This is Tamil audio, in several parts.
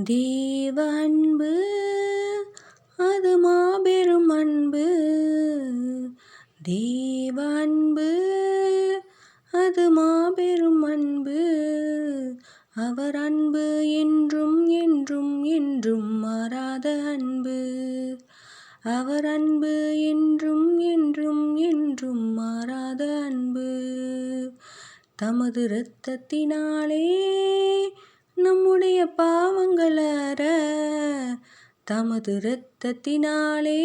தேவ அன்பு அது மாபெரும் அன்பு. தேவ அன்பு அது மாபெரும் அன்பு. அவர் அன்பு என்றும் என்றும் என்றும் மாறாத அன்பு. அவர் அன்பு என்றும் என்றும் என்றும் மாறாத அன்பு. தமது இரத்தத்தினாலே நம்முடைய பாவங்கள் அற, தமது இரத்தத்தினாலே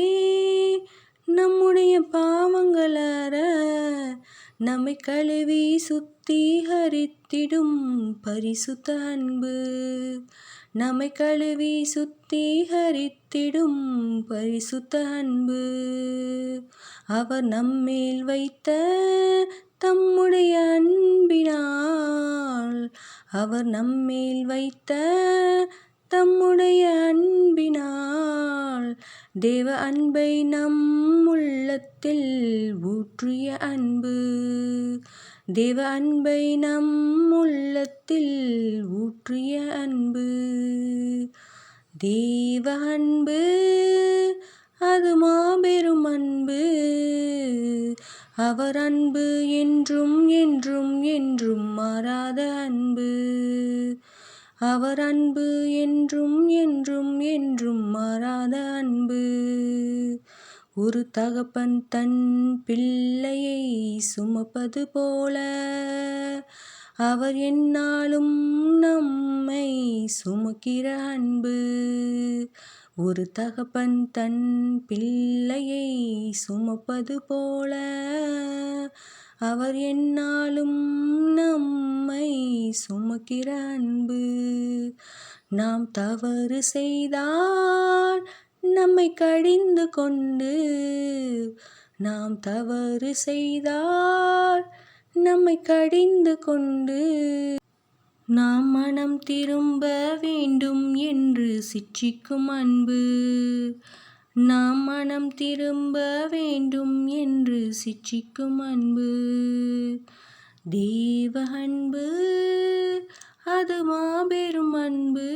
நம்முடைய பாவங்கள் அற, நம்மை கழுவி சுத்திகரித்திடும் பரிசுத்த அன்பு. நம்மை கழுவி சுத்திகரித்திடும் பரிசுத்த அன்பு. அவர் நம்மேல் வைத்த தம்முடைய அன்பினால், அவர் நம்மேல் வைத்த தம்முடைய அன்பினால், தேவ அன்பை நம் உள்ளத்தில் ஊற்றிய அன்பு. தேவ அன்பை நம் உள்ளத்தில் ஊற்றிய அன்பு. தேவ அன்பு அது மாபெரும் அன்பு. அவர் அன்பு என்றும் என்றும் என்றும் மாறாத அன்பு. அவர் அன்பு என்றும் என்றும் என்றும் மாறாத அன்பு. ஒரு தகப்பன் தன் பிள்ளையை சுமப்பது போல, அவர் எந்நாளும் நம்மை சுமக்கிற அன்பு. ஒரு தகப்பன் தன் பிள்ளையை சுமப்பது போல, அவர் எந்நாளும் நம்மை சுமக்கிற அன்பு. நாம் தவறு செய்தால் நம்மை கடிந்து கொண்டு, நாம் தவறு செய்தால் நம்மை கடிந்து கொண்டு, நாம் மனம் திரும்ப வேண்டும் என்று சிட்சிக்கும் அன்பு. நாம் மனம் திரும்ப வேண்டும் என்று சிட்சிக்கும் அன்பு. தேவ அன்பு அது மாபெரும் அன்பு.